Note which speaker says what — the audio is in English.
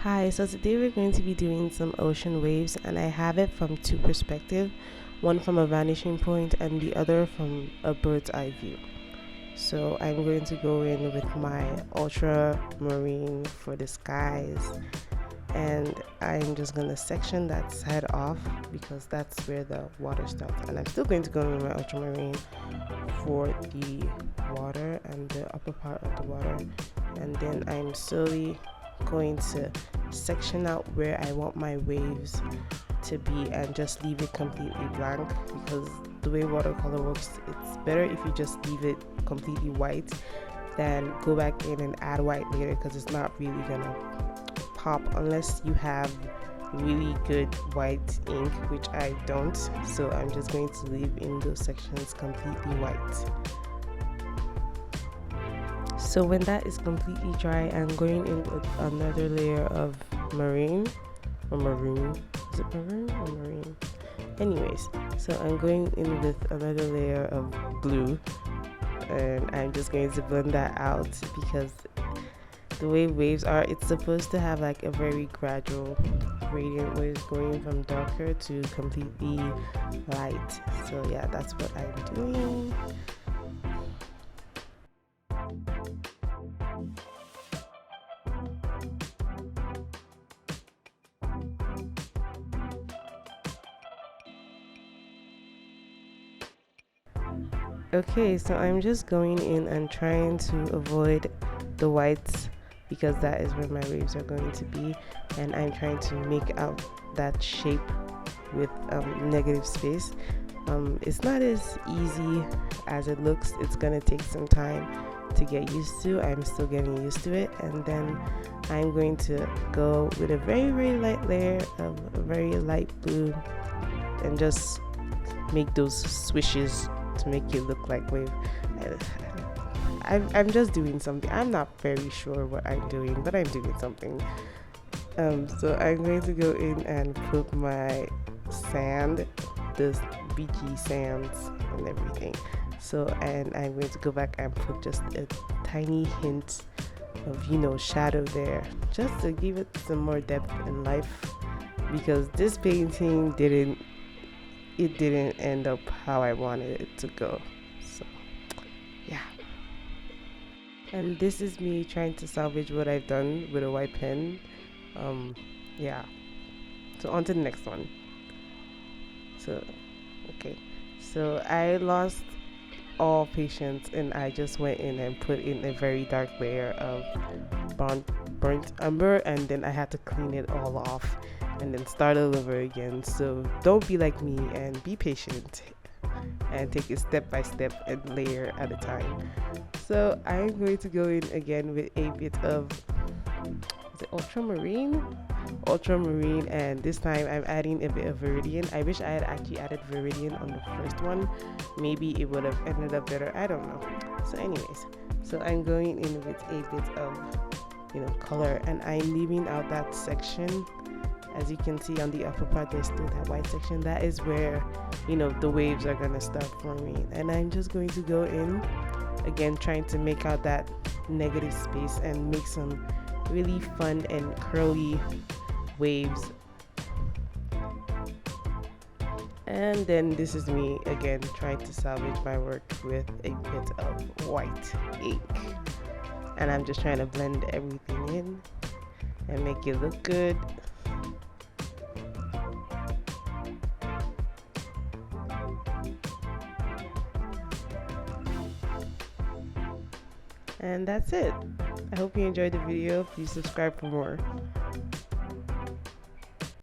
Speaker 1: Hi, so today we're going to be doing some ocean waves, and I have it from two perspectives, one from a vanishing point and the other from a bird's eye view. So I'm going to go in with my ultramarine for the skies, and I'm just going to section that side off because that's where the water starts. And I'm still going to go in with my ultramarine for the water and the upper part of the water, and then I'm slowly going to section out where I want my waves to be and just leave it completely blank, because the way watercolor works, it's better if you just leave it completely white than go back in and add white later, because it's not really gonna pop unless you have really good white ink, which I don't. So I'm just going to leave in those sections completely white. So when that is completely dry, I'm going in with another layer of marine or maroon. Is it maroon or marine? Anyways, so I'm going in with another layer of blue, and I'm just going to blend that out because the way waves are, it's supposed to have like a very gradual gradient where it's going from darker to completely light. So yeah, that's what I'm doing. Okay, so I'm just going in and trying to avoid the whites because that is where my waves are going to be, and I'm trying to make out that shape with negative space. It's not as easy as it looks. It's gonna take some time to get used to. I'm still getting used to it, and then I'm going to go with a very light layer of a very light blue and just make those swishes to make it look like wave. I'm just doing something. I'm not very sure what I'm doing, but I'm doing something. So I'm going to go in and put my sand, the beachy sands and everything. So, and I'm going to go back and put just a tiny hint of, shadow there, just to give it some more depth and life, because this painting didn't end up how I wanted it to go. So yeah, and this is me trying to salvage what I've done with a white pen. Yeah, so on to the next one. So okay, so I lost all patience and I just went in and put in a very dark layer of burnt umber, and then I had to clean it all off and then start all over again. So don't be like me and be patient and take it step by step and layer at a time. So I'm going to go in again with a bit of ultramarine, and this time I'm adding a bit of Viridian. I wish I had actually added Viridian on the first one. Maybe it would have ended up better, I don't know. So anyways, so I'm going in with a bit of color, and I'm leaving out that section. As you can see on the upper part, there's still that white section. That is where the waves are gonna start forming, and I'm just going to go in again, trying to make out that negative space and make some really fun and curly waves. And then this is me again trying to salvage my work with a bit of white ink, and I'm just trying to blend everything in and make it look good. And that's it. I hope you enjoyed the video. Please subscribe for more.